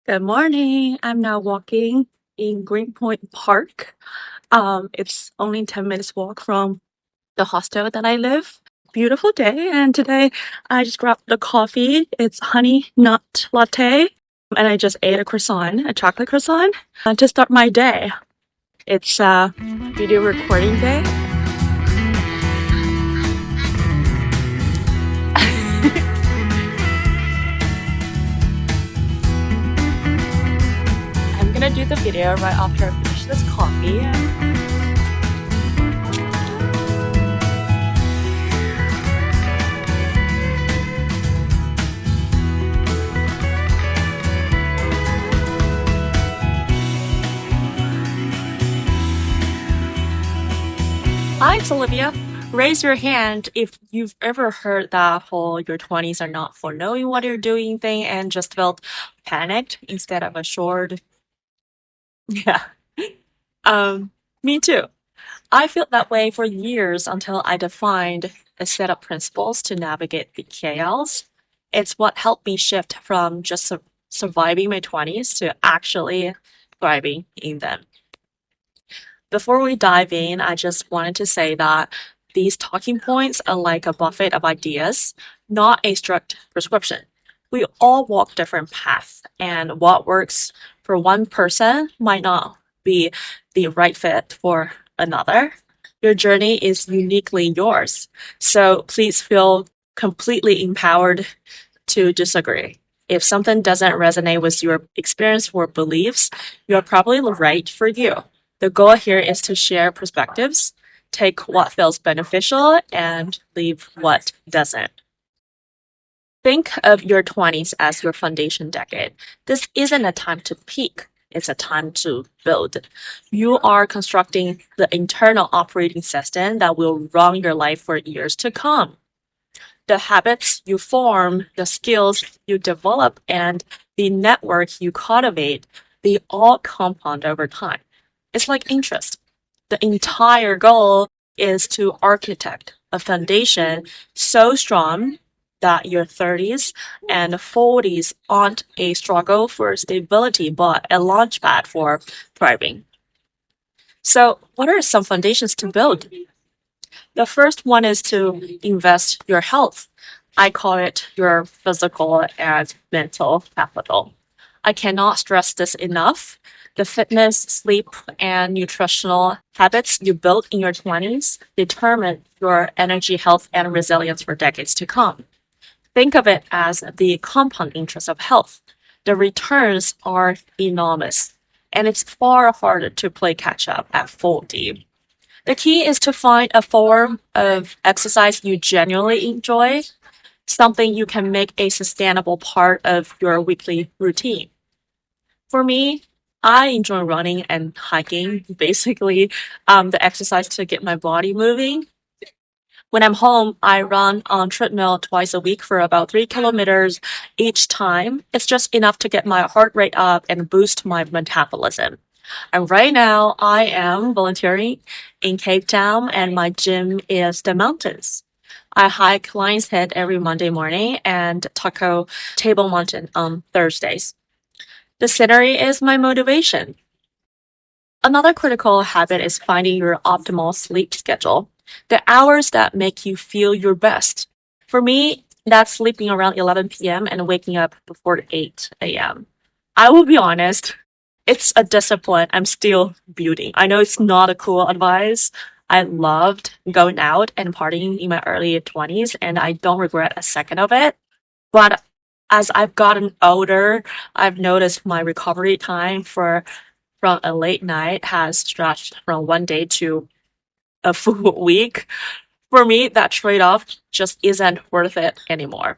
Good morning. I'm now walking in Greenpoint Park. It's only 10 minutes walk from the hostel that I live. Beautiful day, and today I just grabbed the coffee. It's honey nut latte, and I just ate a croissant, a chocolate croissant, to start my day. It's a video recording day. I'm gonna do the video right after I finish this coffee. Hi, it's Olivia. Raise your hand if you've ever heard that whole your 20s are not for knowing what you're doing thing and just felt panicked instead of assured. Yeah. Um, Me too. I felt that way for years until I defined a set of principles to navigate the chaos. It's what helped me shift from just surviving my 20s to actually thriving in them. Before we dive in, I just wanted to say that these talking points are like a buffet of ideas, not a strict prescription. We all walk different paths, and what works for one person might not be the right fit for another. Your journey is uniquely yours, so please feel completely empowered to disagree. If something doesn't resonate with your experience or beliefs, you're probably right for you. The goal here is to share perspectives, take what feels beneficial, and leave what doesn't. Think of your 20s as your foundation decade. This isn't a time to peak, it's a time to build. You are constructing the internal operating system that will run your life for years to come. The habits you form, the skills you develop, and the network you cultivate, they all compound over time. It's like interest. The entire goal is to architect a foundation so strong that your 30s and 40s aren't a struggle for stability, but a launchpad for thriving. So, what are some foundations to build? The first one is to invest your health. I call it your physical and mental capital. I cannot stress this enough. The fitness, sleep, and nutritional habits you build in your 20s determine your energy, health, and resilience for decades to come. Think of it as the compound interest of health. The returns are enormous, and it's far harder to play catch up at 40. The key is to find a form of exercise you genuinely enjoy, something you can make a sustainable part of your weekly routine. For me, I enjoy running and hiking, basically the exercise to get my body moving. When I'm home, I run on treadmill twice a week for about 3 kilometers each time. It's just enough to get my heart rate up and boost my metabolism. And right now, I am volunteering in Cape Town, and my gym is the mountains. I hike Lion's Head every Monday morning and Taco Table Mountain on Thursdays. The scenery is my motivation. Another critical habit is finding your optimal sleep schedule, the hours that make you feel your best. For me, that's sleeping around 11 p.m. and waking up before 8 a.m. I will be honest, it's a discipline I'm still building. I know it's not a cool advice. I loved going out and partying in my early 20s, and I don't regret a second of it. But as I've gotten older, I've noticed my recovery time from a late night has stretched from one day to a full week. For me, that trade off just isn't worth it anymore.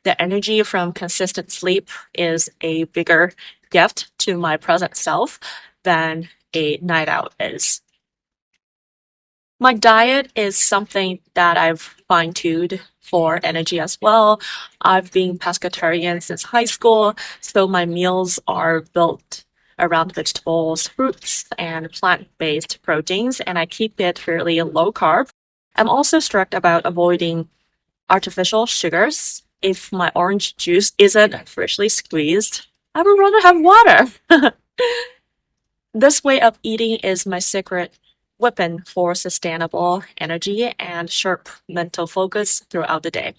The energy from consistent sleep is a bigger gift to my present self than a night out is. My diet is something that I've fine tuned for energy as well. I've been pescatarian since high school, so my meals are built around vegetables, fruits, and plant based proteins, and I keep it fairly low carb. I'm also strict about avoiding artificial sugars. If my orange juice isn't freshly squeezed, I would rather have water. This way of eating is my secret weapon for sustainable energy and sharp mental focus throughout the day.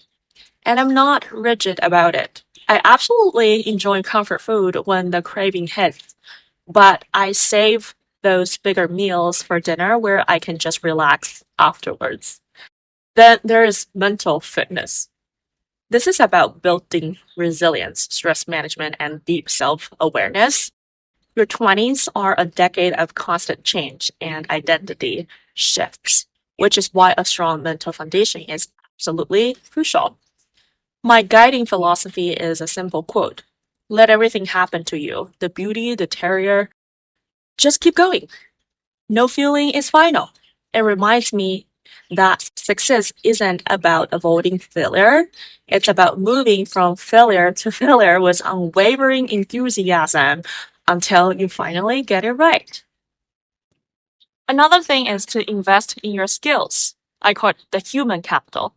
And I'm not rigid about it. I absolutely enjoy comfort food when the craving hits, but I save those bigger meals for dinner where I can just relax afterwards. Then there is mental fitness. This is about building resilience, stress management, and deep self awareness. Your 20s are a decade of constant change and identity shifts, which is why a strong mental foundation is absolutely crucial. My guiding philosophy is a simple quote: let everything happen to you, the beauty, the terror, just keep going. No feeling is final. It reminds me that success isn't about avoiding failure. It's about moving from failure to failure with unwavering enthusiasm until you finally get it right. Another thing is to invest in your skills. I call it the human capital.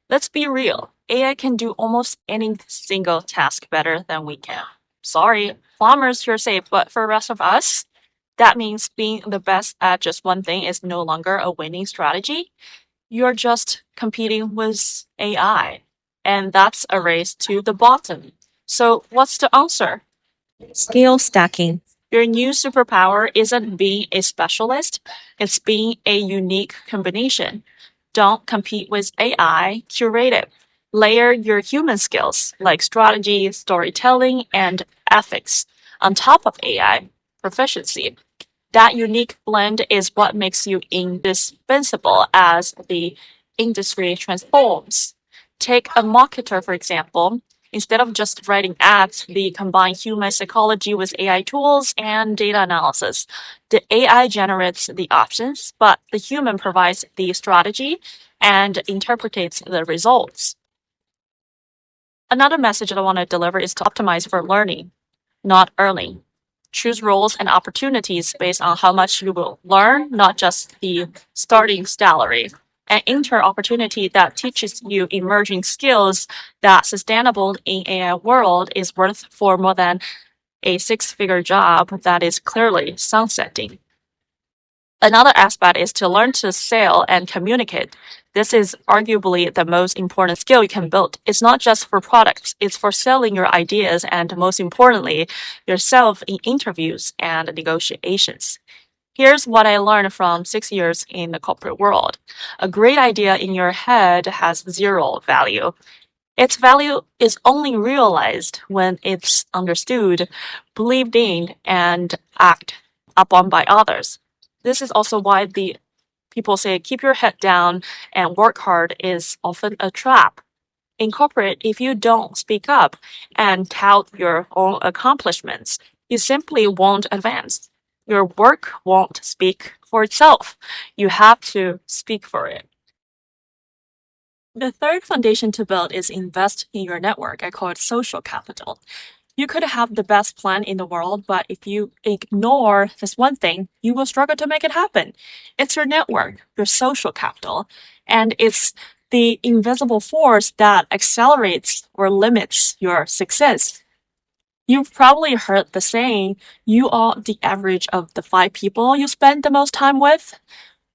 Let's be real. AI can do almost any single task better than we can. Sorry, farmers, you're safe, but for the rest of us, that means being the best at just one thing is no longer a winning strategy. You're just competing with AI. And that's a race to the bottom. So, what's the answer? Skill stacking. Your new superpower isn't being a specialist, it's being a unique combination. Don't compete with AI, curate it. Layer your human skills like strategy, storytelling, and ethics on top of AI proficiency. That unique blend is what makes you indispensable as the industry transforms. Take a marketer, for example. Instead of just writing ads, they combine human psychology with AI tools and data analysis. The AI generates the options, but the human provides the strategy and interprets the results. Another message that I want to deliver is to optimize for learning, not earning. Choose roles and opportunities based on how much you will learn, not just the starting salary. An intern opportunity that teaches you emerging skills that sustainable in a world is worth for more than a six-figure job that is clearly sunsetting. Another aspect is to learn to sell and communicate. This is arguably the most important skill you can build. It's not just for products, it's for selling your ideas and, most importantly, yourself in interviews and negotiations. Here's what I learned from 6 years in the corporate world. A great idea in your head has zero value. Its value is only realized when it's understood, believed in, and acted upon by others. This is also why the people say keep your head down and work hard is often a trap. In corporate, if you don't speak up and tout your own accomplishments, you simply won't advance. Your work won't speak for itself. You have to speak for it. The third foundation to build is invest in your network. I call it social capital. You could have the best plan in the world, but if you ignore this one thing, you will struggle to make it happen. It's your network, your social capital, and it's the invisible force that accelerates or limits your success. You've probably heard the saying, you are the average of the five people you spend the most time with.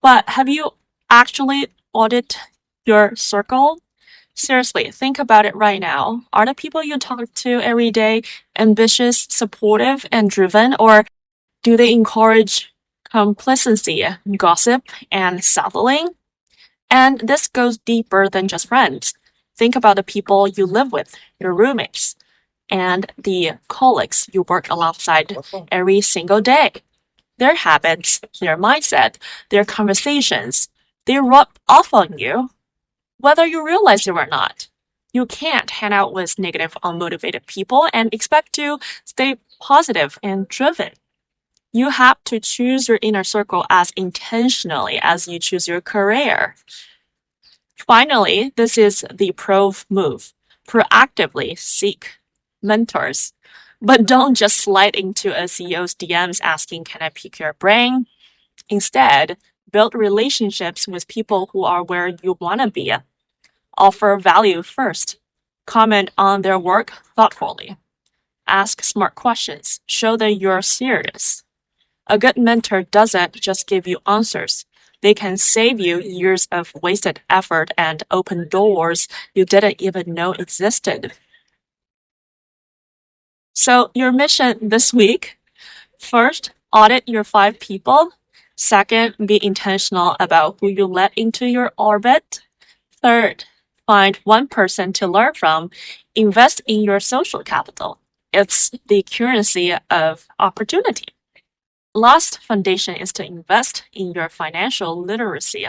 But have you actually audited your circle? Seriously, think about it right now. Are the people you talk to every day ambitious, supportive, and driven, or do they encourage complacency, gossip, and settling? And this goes deeper than just friends. Think about the people you live with, your roommates, and the colleagues you work alongside every single day. Their habits, their mindset, their conversations, they rub off on you whether you realize it or not. You can't hang out with negative, unmotivated people and expect to stay positive and driven. You have to choose your inner circle as intentionally as you choose your career. Finally, this is the pro move. Proactively seek mentors. But don't just slide into a CEO's DMs asking, can I pick your brain? Instead, build relationships with people who are where you want to be. Offer value first. Comment on their work thoughtfully. Ask smart questions. Show that you're serious. A good mentor doesn't just give you answers. They can save you years of wasted effort and open doors you didn't even know existed. So, your mission this week: first, audit your 5 people. Second, be intentional about who you let into your orbit. Third, find one person to learn from. Invest in your social capital. It's the currency of opportunity. Last foundation is to invest in your financial literacy.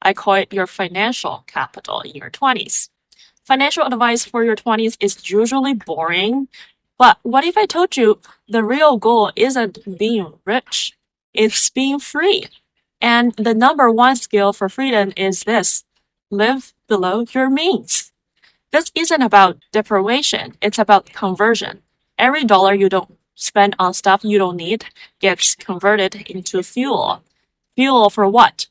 I call it your financial capital in your 20s. Financial advice for your 20s is usually boring, but what if I told you the real goal isn't being rich, it's being free? And the number one skill for freedom is this: live below your means. This isn't about deprivation, it's about conversion. Every dollar you don't spend on stuff you don't need gets converted into fuel. Fuel for what?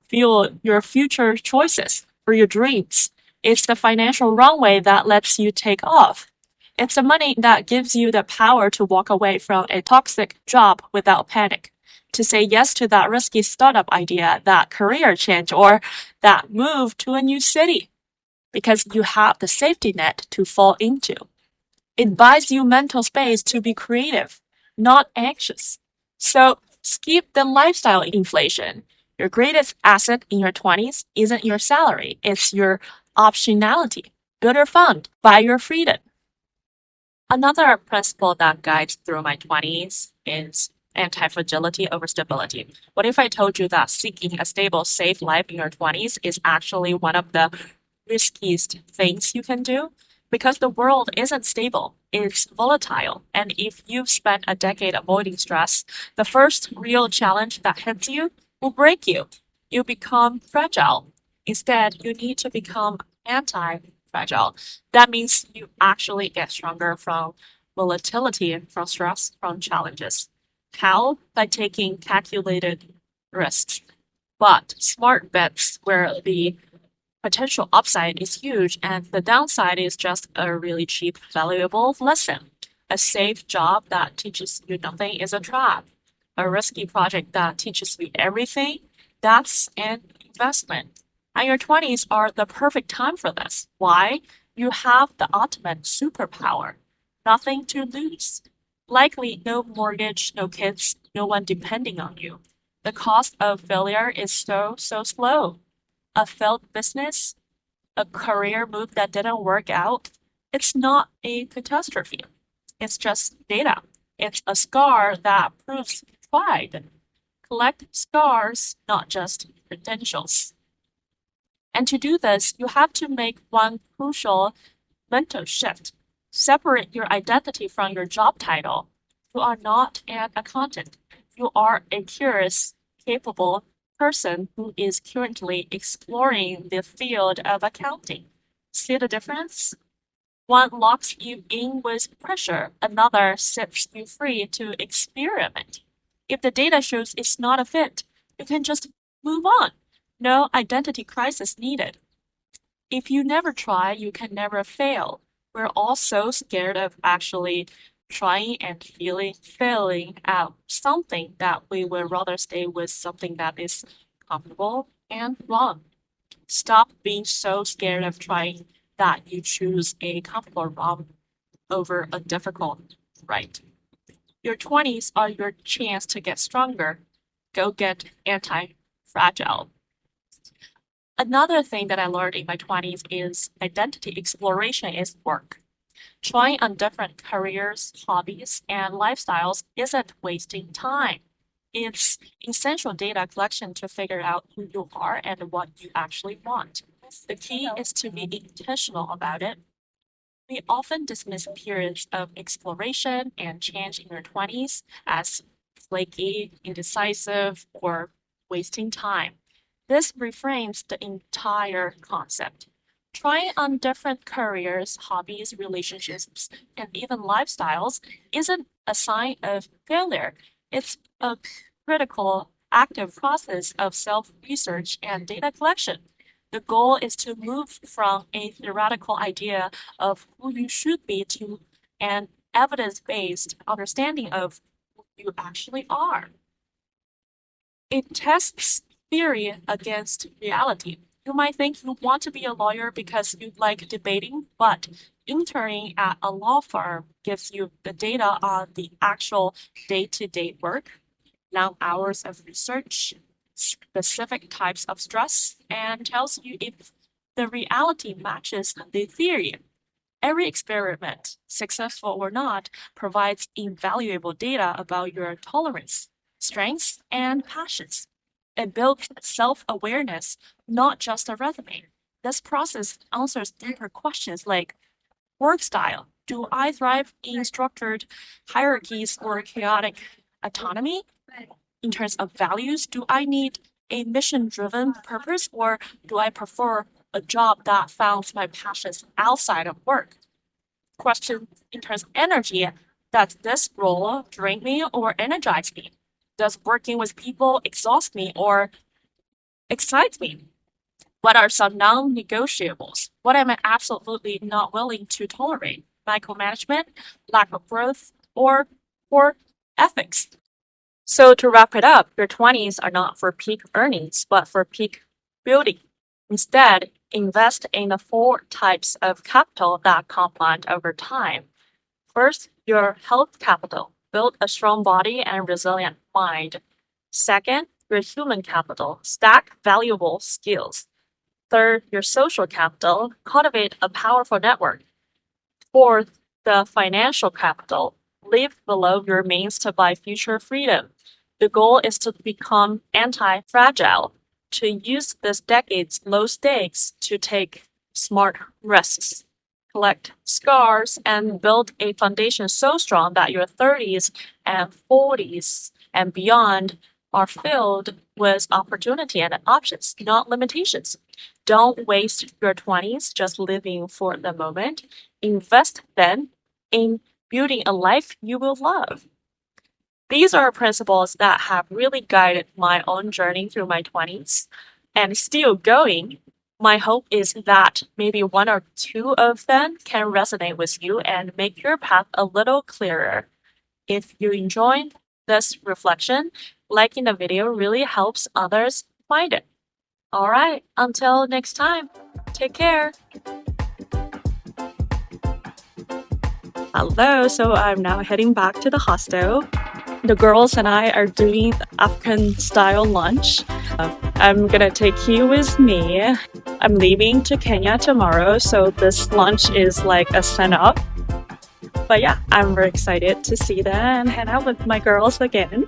Fuel your future choices, for your dreams. It's the financial runway that lets you take off. It's the money that gives you the power to walk away from a toxic job without panic, to say yes to that risky startup idea, that career change, or that move to a new city, because you have the safety net to fall into. It buys you mental space to be creative, not anxious. So skip the lifestyle inflation. Your greatest asset in your 20s isn't your salary, it's your optionality. Build your fund, buy your freedom. Another principle that guides through my 20s is anti-fragility over stability. What if I told you that seeking a stable, safe life in your 20s is actually one of the riskiest things you can do? Because the world isn't stable, it's volatile. And if you've spent a decade avoiding stress, the first real challenge that hits you will break you. You become fragile. Instead, you need to become anti-fragile. That means you actually get stronger from volatility, from stress, from challenges. How? By taking calculated risks, but smart bets where the potential upside is huge and the downside is just a really cheap, valuable lesson. A safe job that teaches you nothing is a trap. A risky project that teaches you everything, that's an investment. And your 20s are the perfect time for this. Why? You have the ultimate superpower. Nothing to lose. Likely no mortgage, no kids, no one depending on you. The cost of failure is so slow. A failed business, a career move that didn't work out, it's not a catastrophe. It's just data. It's a scar that proves you tried. Collect scars, not just credentials. And to do this, you have to make one crucial mental shift. Separate your identity from your job title. You are not an accountant. You are a curious, capable person who is currently exploring the field of accounting. See the difference? One locks you in with pressure, another sets you free to experiment. If the data shows it's not a fit, you can just move on. No identity crisis needed. If you never try, you can never fail. We're all so scared of actually trying and failing at something that we would rather stay with something that is comfortable and wrong. Stop being so scared of trying that you choose a comfortable wrong over a difficult right. Your 20s are your chance to get stronger. Go get anti-fragile. Another thing that I learned in my 20s is identity exploration is work. Trying on different careers, hobbies, and lifestyles isn't wasting time. It's essential data collection to figure out who you are and what you actually want. The key is to be intentional about it. We often dismiss periods of exploration and change in your 20s as flaky, indecisive, or wasting time. This reframes the entire concept. Trying on different careers, hobbies, relationships, and even lifestyles isn't a sign of failure. It's a critical, active process of self research and data collection. The goal is to move from a theoretical idea of who you should be to an evidence-based understanding of who you actually are. It tests theory against reality. You might think you want to be a lawyer because you like debating, but interning at a law firm gives you the data on the actual day-to-day work, long hours of research, specific types of stress, and tells you if the reality matches the theory. Every experiment, successful or not, provides invaluable data about your tolerance, strengths, and passions. It builds self-awareness, not just a resume. This process answers deeper questions like work style. Do I thrive in structured hierarchies or chaotic autonomy? In terms of values, do I need a mission-driven purpose or do I prefer a job that founds my passions outside of work? Question in terms of energy, does this role drain me or energize me? Does working with people exhaust me or excite me? What are some non-negotiables? What am I absolutely not willing to tolerate? Micromanagement, lack of growth, or poor ethics? So to wrap it up, your 20s are not for peak earnings, but for peak building. Instead, invest in the four types of capital that compound over time. First, your health capital. Build a strong body and resilient mind. Second, your human capital. Stack valuable skills. Third, your social capital. Cultivate a powerful network. Fourth, the financial capital. Live below your means to buy future freedom. The goal is to become anti-fragile, to use this decade's low stakes to take smart risks, collect scars, and build a foundation so strong that your 30s and 40s and beyond are filled with opportunity and options, not limitations. Don't waste your 20s just living for the moment. Invest then in building a life you will love. These are principles that have really guided my own journey through my 20s and still going. My hope is that maybe one or two of them can resonate with you and make your path a little clearer. If you enjoyed this reflection, liking the video really helps others find it. All right, until next time, take care. Hello, so I'm now heading back to the hostel. The girls and I are doing the African style lunch. I'm gonna take you with me. I'm leaving to Kenya tomorrow, so this lunch is like a send up. But yeah, I'm very excited to see them and hang out with my girls again.